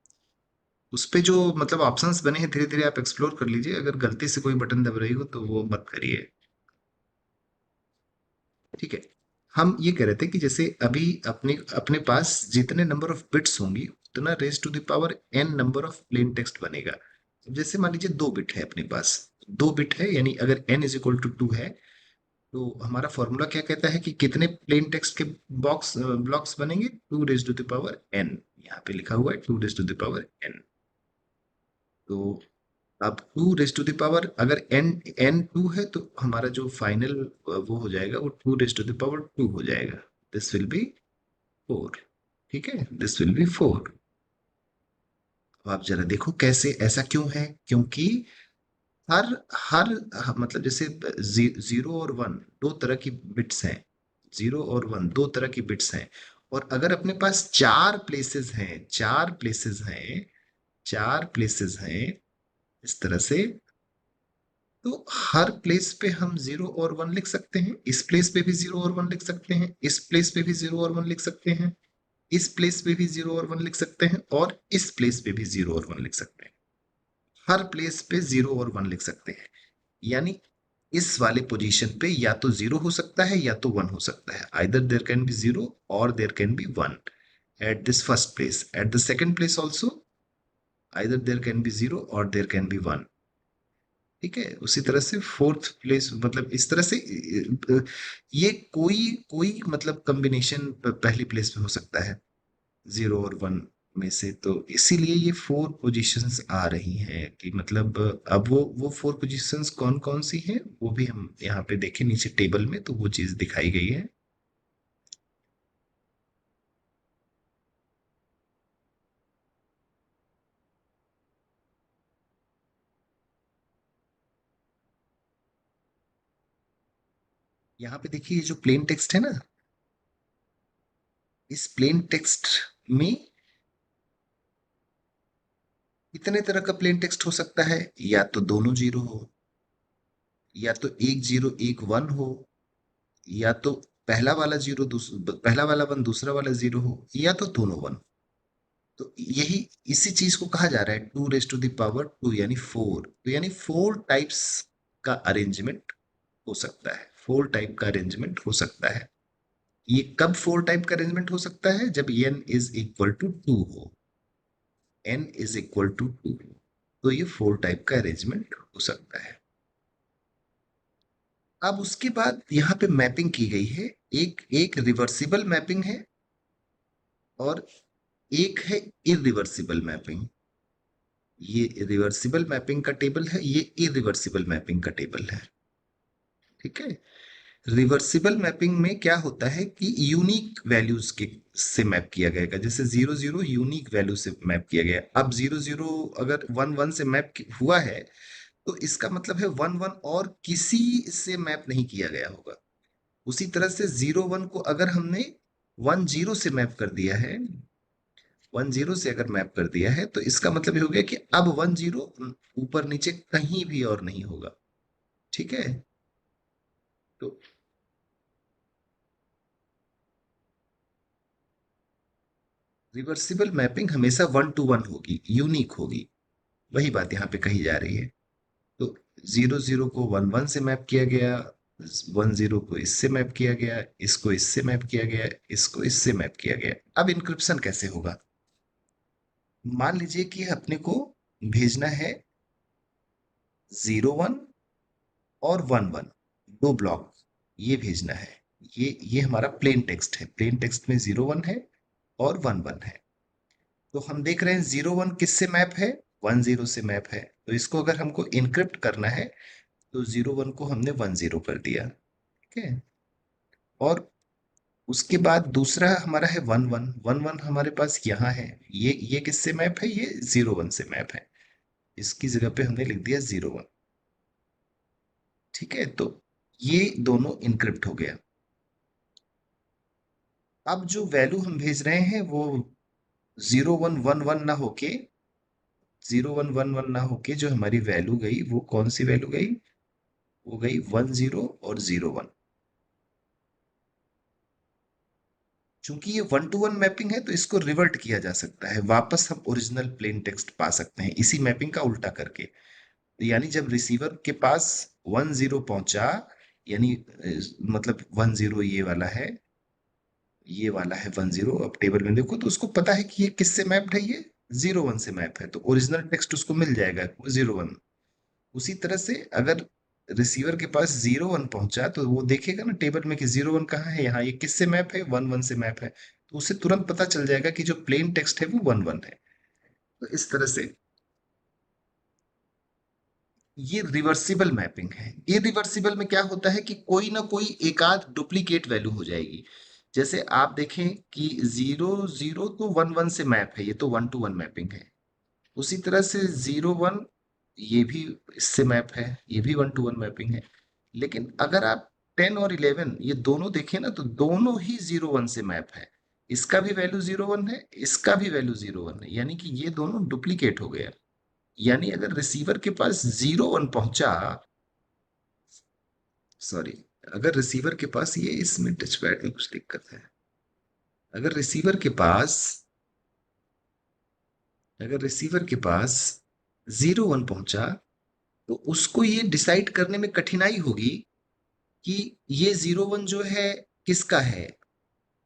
उस पे जो मतलब ऑप्शंस बने हैं धीरे धीरे आप एक्सप्लोर कर लीजिए। अगर गलती से कोई बटन दब रही हो तो वो मत करिए। ठीक है, हम ये कह रहे थे कि जैसे अभी अपने अपने पास जितने नंबर ऑफ बिट्स होंगी उतना raise to the power n number of plain text बनेगा। जैसे मान लीजिए 2 बिट है अपने पास, 2 बिट है, यानी अगर n इज इक्वल टू 2 है तो हमारा फॉर्मूला क्या कहता है कि कितने प्लेन टेक्स्ट के ब्लॉक्स बनेंगे? 2 raise to the power n। यहाँ पे लिखा हुआ है 2 raise to the power n। तो अब two raise to the power, अगर एन टू है तो हमारा जो फाइनल वो हो जाएगा वो two raise to the power two हो जाएगा। This will be four. ठीक है, दिस विल बी फोर। अब आप जरा देखो कैसे, ऐसा क्यों है, क्योंकि हर हर मतलब जैसे जीरो और वन दो तरह की बिट्स हैं। जीरो और वन दो तरह की बिट्स हैं। और अगर अपने पास चार प्लेसेस हैं इस तरह से, तो हर प्लेस पे हम जीरो और वन लिख सकते हैं। इस प्लेस पे भी जीरो और वन लिख सकते हैं, इस प्लेस पे भी जीरो और वन लिख सकते हैं, इस प्लेस पे भी जीरो और वन लिख सकते हैं, और इस प्लेस पे भी जीरो और वन लिख सकते हैं। हर प्लेस पे जीरो और वन लिख सकते हैं। यानी इस वाले पोजीशन पे या तो जीरो हो सकता है या तो वन हो सकता है। Either there can be zero और there can be one at this first place. At the second place also either there can be zero और देयर कैन बी वन। ठीक है, उसी तरह से फोर्थ प्लेस मतलब इस तरह से ये कोई कोई मतलब कॉम्बिनेशन पहली प्लेस पे हो सकता है जीरो और वन में से। तो इसीलिए ये फोर पोजीशंस आ रही हैं कि मतलब अब वो फोर पोजीशंस कौन कौन सी हैं वो भी हम यहाँ पे देखें नीचे टेबल में, तो वो चीज दिखाई गई है। यहाँ पे देखिए ये जो प्लेन टेक्स्ट है ना, इस प्लेन टेक्स्ट में कितने तरह का प्लेन टेक्स्ट हो सकता है। या तो दोनों जीरो हो, या तो एक जीरो एक वन हो, या तो पहला वाला जीरो पहला वाला वन दूसरा वाला जीरो हो, या तो दोनों वन। तो यही इसी चीज को कहा जा रहा है two raise to the power two यानी फोर। तो यानी फोर टाइप्स का अरेंजमेंट हो सकता है, फोर टाइप का अरेंजमेंट हो सकता है। ये कब फोर टाइप का अरेंजमेंट हो सकता है, जब n is equal to two हो। n is equal to two, तो ये फोर टाइप का अरेंजमेंट हो सकता है। अब उसके बाद यहाँ पे मैपिंग की गई है। एक एक रिवर्सिबल मैपिंग है और एक है इरिवर्सिबल मैपिंग। ये रिवर्सिबल मैपिंग का टेबल है, ये इरिवर्सिबल मैपिंग का टेबल है। ठीक है, रिवर्सिबल मैपिंग में क्या होता है कि यूनिक वैल्यूज के से मैप किया गया। जैसे जीरो जीरो यूनिक वैल्यू से मैप किया गया। अब जीरो जीरो अगर वन वन से मैप हुआ है, तो इसका मतलब है वन वन और किसी से मैप नहीं किया गया होगा। उसी तरह से जीरो वन को अगर हमने वन जीरो से मैप कर दिया है, वन जीरो से अगर मैप कर दिया है, तो इसका मतलब ये हो गया कि अब वन जीरो ऊपर नीचे कहीं भी और नहीं होगा। ठीक है, तो रिवर्सिबल मैपिंग हमेशा वन टू वन होगी, यूनिक होगी। वही बात यहाँ पे कही जा रही है। तो जीरो जीरो को वन वन से मैप किया गया, वन जीरो को इससे मैप किया गया, इसको इससे मैप किया गया, इसको इससे मैप किया गया। अब इंक्रिप्शन कैसे होगा। मान लीजिए कि अपने को भेजना है जीरो वन और वन वन, दो ब्लॉक ये भेजना है। ये हमारा प्लेन टेक्स्ट है, प्लेन टेक्स्ट में जीरो वन है और वन वन है। तो हम देख रहे हैं जीरो वन किससे मैप है, वन जीरो से मैप है। तो इसको अगर हमको इनक्रिप्ट करना है, तो जीरो वन को हमने वन जीरो कर दिया। ठीक है, और उसके बाद दूसरा हमारा है वन वन। वन वन हमारे पास यहाँ है, ये किससे मैप है, ये जीरो वन से मैप है। इसकी जगह पे हमने लिख दिया जीरो वन। ठीक है, तो ये दोनों इनक्रिप्ट हो गया। अब जो वैल्यू हम भेज रहे हैं वो जीरो वन वन वन ना होके, जीरो वन वन वन ना होके जो हमारी वैल्यू गई वो कौन सी वैल्यू गई, वो गई वन जीरो और जीरो वन। चूंकि ये वन टू वन मैपिंग है, तो इसको रिवर्ट किया जा सकता है, वापस हम ओरिजिनल प्लेन टेक्स्ट पा सकते हैं इसी मैपिंग का उल्टा करके। यानी जब रिसीवर के पास वन जीरो पहुंचा, यानी मतलब वन जीरो ये वाला है वन जीरो। अब टेबल में देखो तो उसको पता है कि ये किससे मैप्ड है, ये जीरो वन से मैप है, तो ओरिजिनल टेक्स्ट उसको मिल जाएगा जीरो वन। उसी तरह से अगर रिसीवर के पास जीरो वन पहुंचा, तो वो देखेगा ना टेबल में कि जीरो वन कहाँ है, यहाँ ये किससे मैप है, वन वन से मैप है। तो उसे तुरंत पता चल जाएगा कि जो प्लेन टेक्स्ट है वो वन वन है। तो इस तरह से ये रिवर्सिबल मैपिंग है। इरिवर्सिबल में क्या होता है कि कोई ना कोई एक आध डुप्लीकेट वैल्यू हो जाएगी। जैसे आप देखें कि 0 0 तो 1 1 से मैप है, ये तो 1 to 1 मैपिंग है। उसी तरह से 0 1 ये भी इससे मैप है, ये भी 1 to 1 मैपिंग है। लेकिन अगर आप 10 और 11 ये दोनों देखें ना, तो दोनों ही 0 1 से मैप है। इसका भी वैल्यू 0 1 है, इसका भी वैल्यू 0 1 है, यानी कि ये दोनों डुप्लीकेट हो गया। यानी अगर रिसीवर के पास 0 1 पहुंचा, सॉरी, अगर रिसीवर के पास, ये इसमें टच पैड में कुछ दिक्कत है। अगर रिसीवर के पास अगर रिसीवर के पास 0 1 पहुंचा, तो उसको ये डिसाइड करने में कठिनाई होगी कि ये 0 1 जो है किसका है।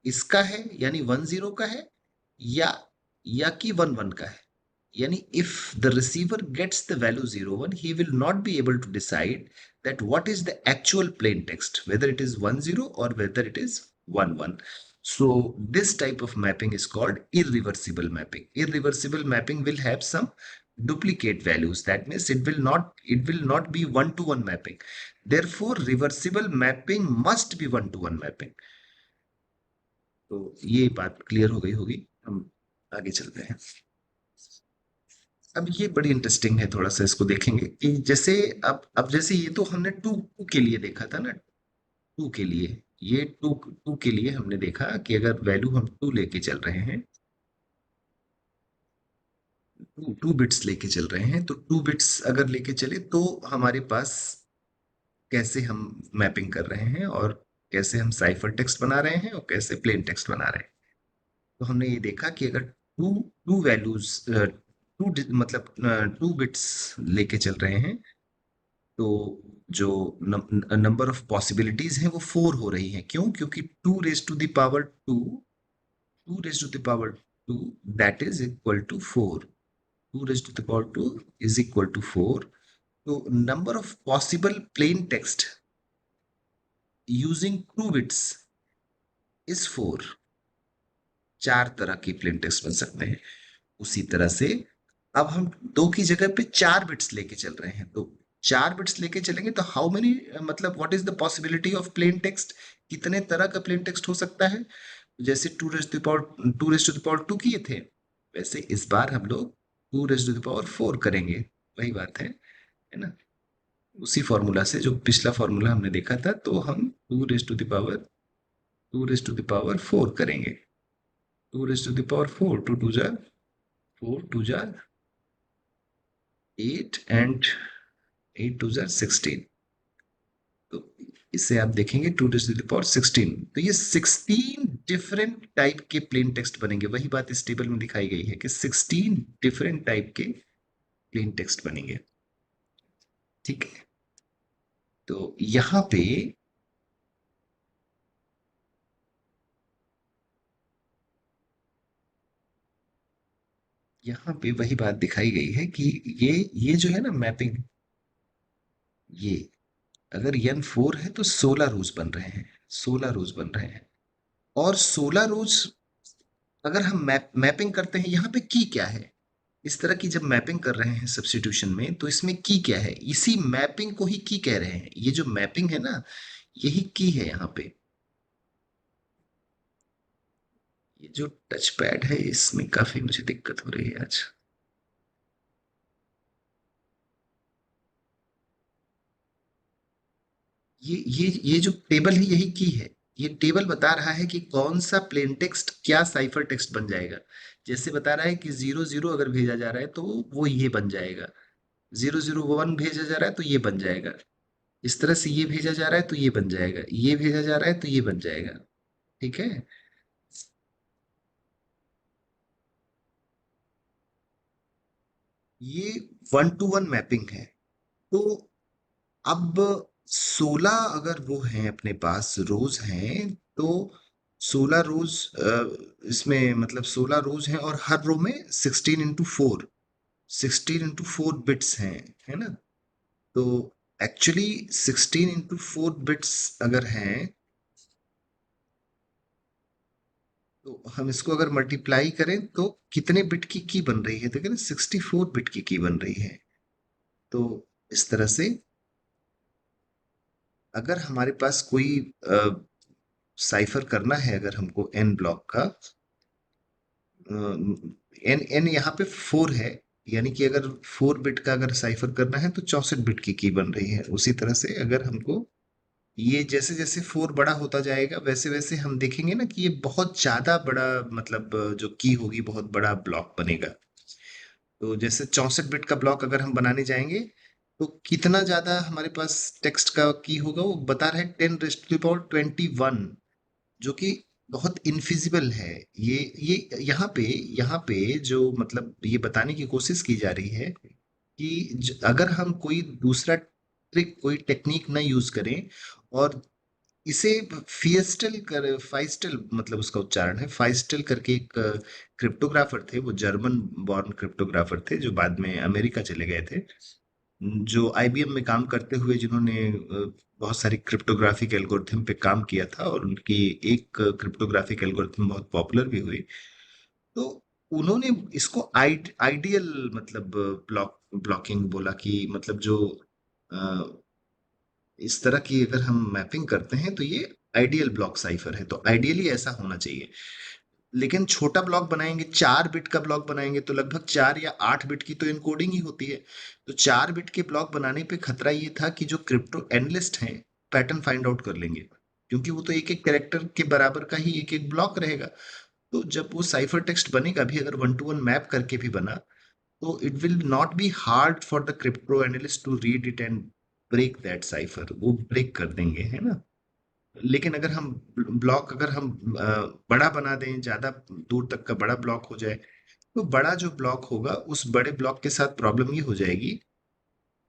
इसका है यानी 1 0 का है, या कि 1 1 का है। Yani if the receiver gets the value 0 1, he will not be able to decide that what is the actual plain text, whether it is 1 0 or whether it is 1 1. So this type of mapping is called irreversible mapping. Irreversible mapping will have some duplicate values. That means it will not be 1 to 1 mapping. Therefore, reversible mapping must be 1 to 1 mapping. तो ये बात clear हो गई होगी। हम आगे चलते हैं। अब ये बड़ी इंटरेस्टिंग है, थोड़ा सा इसको देखेंगे कि जैसे अब जैसे ये तो हमने टू टू के लिए देखा था ना। टू के लिए, ये टू टू के लिए हमने देखा कि अगर वैल्यू हम टू लेके चल रहे हैं, टू टू बिट्स लेके चल रहे हैं, तो टू बिट्स अगर लेके चले तो हमारे पास कैसे हम मैपिंग कर रहे हैं, और कैसे हम साइफर टेक्स्ट बना रहे हैं, और कैसे प्लेन टेक्स्ट बना रहे हैं। तो हमने ये देखा कि अगर टू टू वैल्यूज मतलब टू बिट्स लेके चल रहे हैं, तो जो नंबर ऑफ पॉसिबिलिटीज हैं वो 4 हो रही हैं। क्यों? क्योंकि 2 raise to the power 2 that is equal to 4। 2 is equal to 4। तो number of possible plain text using 2 bits is 4। 4 तरह की प्लेन टेक्स्ट बन सकते हैं। उसी तरह से अब हम 2 की जगह पे 4 बिट्स लेके चल रहे हैं, तो 4 बिट्स लेके चलेंगे तो हाउ मेनी, मतलब what is the possibility of plain text, कितने तरह का प्लेन टेक्स्ट हो सकता है। जैसे 2 टू द पावर 2 किए थे, वैसे इस बार हम लोग 2 टू द पावर 4 करेंगे। वही बात है ना। उसी फॉर्मूला से, जो पिछला फॉर्मूला हमने देखा था, तो हम 2 टू द पावर 4 करेंगे। 2 टू द पावर 4, 2 2 जा 4, 2 जा 8 एंड 8 2 जा 16। तो इससे आप देखेंगे 2 टू द पावर 16, तो ये 16 डिफरेंट टाइप के प्लेन टेक्स्ट बनेंगे। वही बात इस टेबल में दिखाई गई है कि 16 डिफरेंट टाइप के प्लेन टेक्स्ट बनेंगे। ठीक है, तो यहाँ पे वही बात दिखाई गई है कि ये जो है ना मैपिंग, ये अगर n 4 है तो 16 रोज बन रहे हैं। 16 रोज बन रहे हैं, और 16 रोज अगर हम मैपिंग करते हैं, यहाँ पे की क्या है। इस तरह की जब मैपिंग कर रहे हैं सब्स्टिट्यूशन में, तो इसमें की क्या है, इसी मैपिंग को ही की कह रहे हैं। ये जो मैपिंग है ना, यही की है यहाँ पे। ये जो टच पैड है, इसमें काफी मुझे दिक्कत हो रही है आज। ये जो टेबल है, यही की है। ये टेबल बता रहा है कि कौन सा प्लेन टेक्स्ट क्या साइफर टेक्स्ट बन जाएगा। जैसे बता रहा है कि 0 0 अगर भेजा जा रहा है तो वो ये बन जाएगा। 0 0 1 भेजा जा रहा है तो ये बन जाएगा। इस तरह से ये भेजा जा रहा है तो ये बन जाएगा, ये भेजा जा रहा है तो ये बन जाएगा। ठीक है। ये 1 to 1 मैपिंग है। तो अब 16 अगर वो हैं अपने पास रोज हैं, तो 16 रोज, इसमें मतलब 16 रोज हैं, और हर रो में 16 into 4 बिट्स हैं, है ना। तो एक्चुअली 16 into 4 बिट्स अगर हैं, तो हम इसको अगर मल्टीप्लाई करें तो कितने बिट की बन रही है, देखिए ना, 64 बिट की बन रही है। तो इस तरह से अगर हमारे पास कोई साइफर करना है, अगर हमको एन ब्लॉक का, एन एन यहाँ पे 4 है, यानी कि अगर 4 बिट का अगर साइफर करना है तो 64 बिट की बन रही है। उसी तरह से अगर हमको ये जैसे जैसे 4 बड़ा होता जाएगा वैसे वैसे हम देखेंगे ना कि ये बहुत ज्यादा बड़ा, मतलब जो की होगी बहुत बड़ा ब्लॉक बनेगा। तो जैसे 64 बिट का ब्लॉक अगर हम बनाने जाएंगे तो कितना ज्यादा हमारे पास टेक्स्ट का की होगा, वो बता रहे 10⁻21, जो कि बहुत इनफिजिबल है। ये यहाँ पे जो मतलब ये बताने की कोशिश की जा रही है कि अगर हम कोई दूसरा ट्रिक, कोई टेक्निक ना यूज करें और इसे फाइस्टल, मतलब उसका उच्चारण है फाइस्टल करके, एक क्रिप्टोग्राफर थे, वो जर्मन बॉर्न क्रिप्टोग्राफर थे जो बाद में अमेरिका चले गए थे, जो आईबीएम में काम करते हुए, जिन्होंने बहुत सारी क्रिप्टोग्राफिक एल्गोरिथम पे काम किया था और उनकी एक क्रिप्टोग्राफिक एल्गोरिथम बहुत पॉपुलर भी हुई। तो उन्होंने इसको आइडियल, मतलब ब्लॉकिंग बोला कि मतलब जो इस तरह की अगर हम मैपिंग करते हैं तो ये आइडियल ब्लॉक साइफर है, तो आइडियली ऐसा होना चाहिए। लेकिन छोटा ब्लॉक बनाएंगे, 4 बिट का ब्लॉक बनाएंगे तो लगभग 4 या 8 बिट की तो इनकोडिंग ही होती है। तो 4 बिट के ब्लॉक बनाने पे खतरा ये था कि जो क्रिप्टो एनालिस्ट हैं पैटर्न फाइंड आउट कर लेंगे, क्योंकि वो तो एक एक कैरेक्टर के बराबर का ही एक एक ब्लॉक रहेगा। तो जब वो साइफर टेक्स्ट बनेगा भी, अगर 1 to 1 मैप करके भी बना, तो it will not be hard for the crypto analyst to read it and break that cipher, वो ब्रेक कर देंगे, है ना। लेकिन अगर हम ब्लॉक, अगर हम बड़ा बना दें, ज्यादा दूर तक का बड़ा ब्लॉक हो जाए, तो बड़ा जो ब्लॉक होगा उस बड़े ब्लॉक के साथ प्रॉब्लम ये हो जाएगी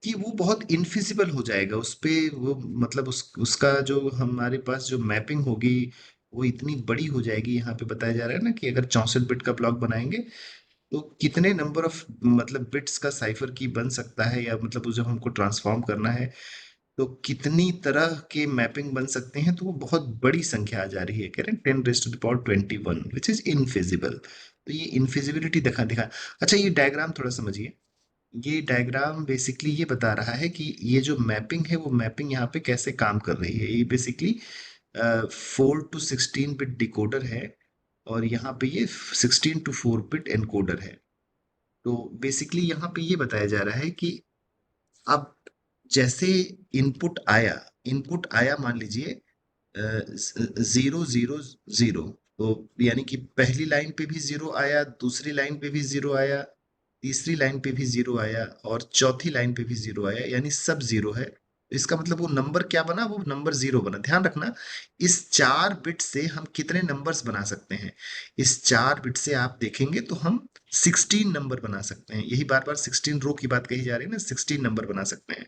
कि वो बहुत इनफिजिबल हो जाएगा उस पे, वो मतलब उसका जो हमारे पास जो मैपिंग होगी वो इतनी बड़ी हो जाएगी। यहाँ पे बताया जा रहा है ना कि अगर 64 बिट का ब्लॉक बनाएंगे तो कितने नंबर ऑफ, मतलब बिट्स का साइफर की बन सकता है, या मतलब वो जब हमको ट्रांसफॉर्म करना है तो कितनी तरह के मैपिंग बन सकते हैं, तो वो बहुत बड़ी संख्या आ जा रही है, कह रहे हैं 10⁻21, विच इज इनफिजिबल। तो ये इनफिजिबिलिटी दिखा दिखा। अच्छा, ये डायग्राम थोड़ा समझिए। ये डायग्राम बेसिकली ये बता रहा है कि ये जो मैपिंग है वो मैपिंग यहाँ पे कैसे काम कर रही है। ये बेसिकली 4 to 16 बिट डिकोडर है और यहाँ पे ये 16 to 4 बिट एनकोडर है। तो बेसिकली यहाँ पे ये बताया जा रहा है कि अब जैसे इनपुट आया मान लीजिए 0 0 0, तो यानी कि पहली लाइन पे भी 0 आया, दूसरी लाइन पे भी 0 आया, तीसरी लाइन पे भी 0 आया और चौथी लाइन पे भी 0 आया, यानी सब 0 है। तो इसका मतलब वो नंबर क्या बना, वो नंबर 0 बना। ध्यान रखना, इस 4 बिट से हम कितने नंबर्स बना सकते हैं। इस 4 बिट से आप देखेंगे तो हम 16 नंबर बना सकते हैं। यही बार बार 16 रो की बात कही जा रही है ना, 16 नंबर बना सकते हैं।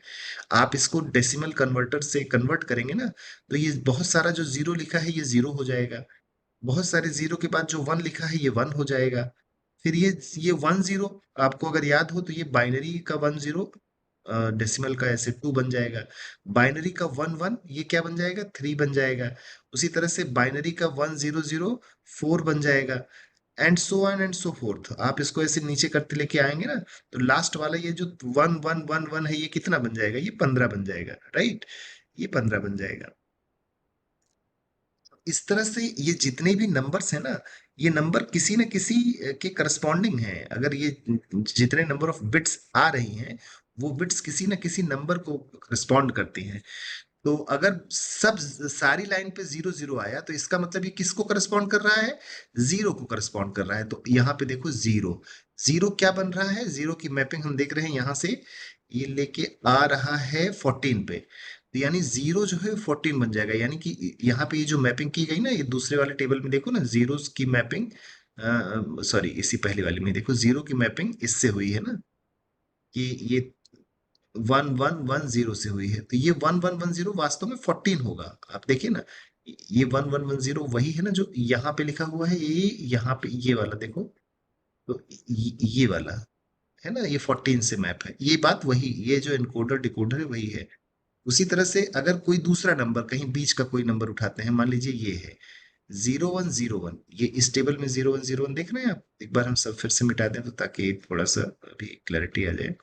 आप इसको डेसिमल कन्वर्टर से कन्वर्ट करेंगे ना, तो ये बहुत सारा जो 0 लिखा है ये 0 हो जाएगा, बहुत सारे 0 के बाद जो 1 लिखा है ये 1 हो जाएगा। फिर ये 1 0, आपको अगर याद हो तो ये बाइनरी का 1 0, डेसिमल का ऐसे 2 बन जाएगा। बाइनरी का 1 1 ये क्या बन जाएगा, 3 बन जाएगा। उसी तरह से बाइनरी का 1 0 0 4 बन जाएगा, and so on and so fourth. आप इसको ऐसे नीचे करते लेके आएंगे ना, तो लास्ट वाला ये जो 1 1 1 1 है ये कितना बन जाएगा, ये 15 बन जाएगा, राइट। ये 15 बन जाएगा। इस तरह से ये जितने भी नंबर्स हैं ना, ये नंबर किसी न किसी के करस्पॉन्डिंग है। अगर ये जितने नंबर ऑफ बिट्स आ रही हैं, वो बिट्स किसी न किसी नंबर को करस्पॉन्ड करती हैं। तो अगर सब सारी लाइन पे 0 0 आया तो इसका मतलब ये किसको करस्पॉन्ड कर रहा है, 0 को करस्पॉन्ड कर रहा है। तो यहाँ पे देखो 0 0 क्या बन रहा है, 0 की मैपिंग हम देख रहे हैं यहाँ से, ये लेके आ रहा है 14 पे। तो यानी 0 जो है 14 बन जाएगा, यानी कि यहाँ पे ये जो मैपिंग की गई ना, ये दूसरे वाले टेबल में देखो ना, जीरोस की मैपिंग, सॉरी इसी पहली वाली में देखो, 0 की मैपिंग इससे हुई है ना, कि ये 1110 से हुई है। तो ये 1110 वास्तव में 14 होगा। आप देखिए ना, ये 1110 वही है ना जो यहाँ पे लिखा हुआ है, ये यहाँ पे ये वाला देखो, तो ये वाला है ना, ये 14 से मैप है। ये बात वही, ये जो एनकोडर डिकोडर है वही है। उसी तरह से अगर कोई दूसरा नंबर, कहीं बीच का कोई नंबर उठाते हैं, मान लीजिए ये है 0101, ये इस टेबल में 0101 देख रहे हैं आप। एक बार हम सब फिर से मिटा दें तो ताकि थोड़ा सा अभी क्लैरिटी आ जाए।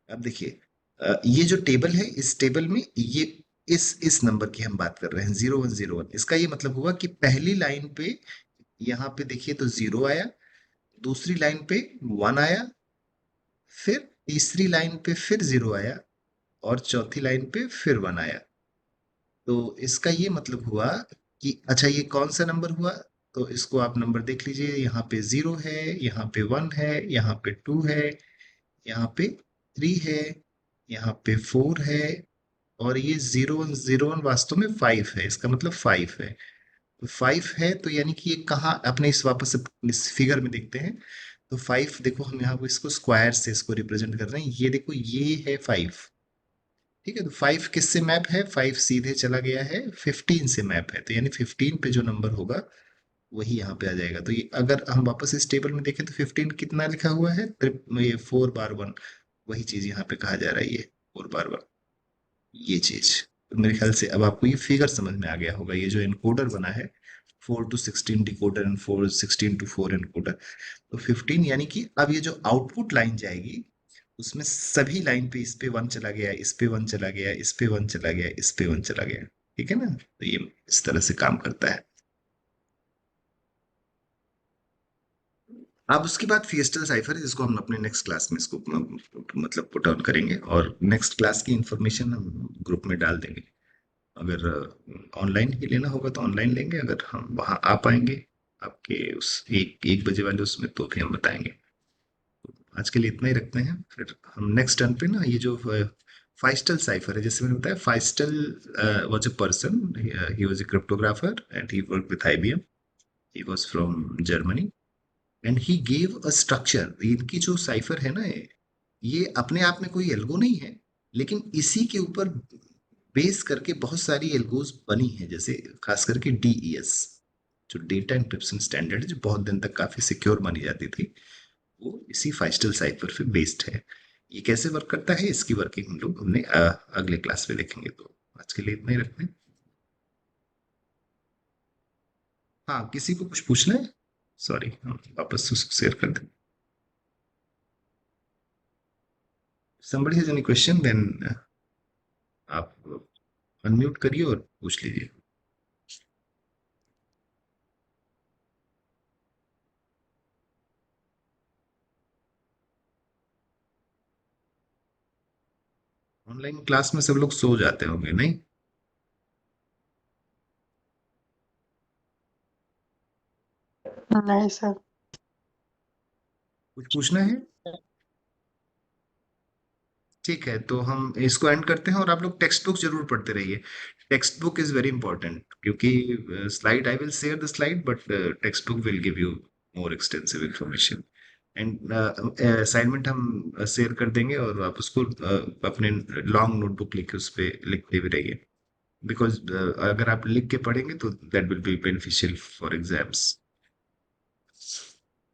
अब देखिए, ये जो टेबल है, इस टेबल में ये इस नंबर की हम बात कर रहे हैं, 0101। इसका ये मतलब हुआ कि पहली लाइन पे, यहाँ पे देखिए तो 0 आया, दूसरी लाइन पे 1 आया, फिर तीसरी लाइन पे फिर 0 आया, और चौथी लाइन पे फिर 1 आया। तो इसका ये मतलब हुआ कि अच्छा, ये कौन सा नंबर हुआ? तो इसको आप नंबर देख लीजिए, यहाँ पे 0 है, यहाँ पे 1 है, यहाँ पे 2 है, यहाँ पे 3 है, यहाँ पे 4 है, और ये 0101 वास्तव में 5 है। इसका मतलब 5 है। तो 5 है, तो यानी कि ये कहाँ, अपने इस वापस से इस फिगर में देखते हैं। तो 5 देखो, हम यहाँ पे इसको स्क्वायर से इसको रिप्रेजेंट कर रहे हैं। ये देखो, ये है 5। ठीक है, तो 5 किससे मैप है? 5 सीधे चला गया है 15 से मैप है, तो यानी 15 पे जो नंबर होगा वही यहाँ पे आ जाएगा। तो ये अगर हम वापस इस टेबल में देखें तो 15 कितना लिखा हुआ है? ये 4 बार 1, वही चीज यहाँ पे कहा जा रहा है, ये 4 बार 1, ये चीज। तो मेरे ख्याल से अब आपको ये फिगर समझ में आ गया होगा। ये जो एनकोडर बना है, 4 to 16 decoder and 16 to 4 encoder. तो 15 यानी कि अब ये जो आउटपुट लाइन जाएगी, उसमें सभी लाइन पे इस पे 1 चला गया, इस पे 1 चला गया, इस पे 1 चला गया, इस पे 1 चला गया। ठीक है ना? तो ये इस तरह से काम करता है। अब उसके बाद फिएस्टल साइफर है, जिसको हम अपने नेक्स्ट क्लास में इसको मतलब पुट ऑन करेंगे, और नेक्स्ट क्लास की इंफॉर्मेशन हम ग्रुप में डाल देंगे। अगर ऑनलाइन ही लेना होगा तो ऑनलाइन लेंगे, अगर हम वहाँ आ पाएंगे आपके उस एक एक बजे वाले उसमें, तो फिर हम बताएंगे। आज के लिए इतना ही रखते हैं, फिर हम नेक्स्ट टर्न पे ना, ये जो फाइस्टल साइफर है, जैसे मैंने बताया, Feistel was a person, he was a cryptographer and he work with IBM. He was from Germany and he gave a structure. इनकी जो साइफर है ना, ये अपने आप में कोई एल्गो नहीं है, लेकिन इसी के ऊपर बेस करके बहुत सारी एल्गोज बनी है, जैसे खास करके डीईएस, जो डेटा एन्क्रिप्शन स्टैंडर्ड है, जो बहुत दिन तक काफी सिक्योर मानी जाती थी, वो इसी फाइस्टल साइफर पे बेस्ड है। ये कैसे वर्क करता है, इसकी वर्किंग हम लोग हमने अगले क्लास में देखेंगे। तो आज के लिए इतना ही रखते हैं। हाँ, किसी को कुछ पूछना है? सॉरी, हम वापस उसको शेयर कर दें। somebody has any question, then आप अनम्यूट करिए और पूछ लीजिए। ऑनलाइन क्लास में सब लोग सो जाते होंगे, नहीं? नहीं सर। कुछ पूछना है? ठीक है, तो हम इसको एंड करते हैं, और आप लोग टेक्स्ट बुक जरूर पढ़ते रहिए। Text book is very important, क्योंकि slide, I will share the slide, but text book will give you more extensive information. And assignment हम शेयर कर देंगे, और आप उसको अपने लॉन्ग नोटबुक लिख के उस पर लिखते भी रहिए, बिकॉज अगर आप लिख के पढ़ेंगे तो that will be beneficial for exams.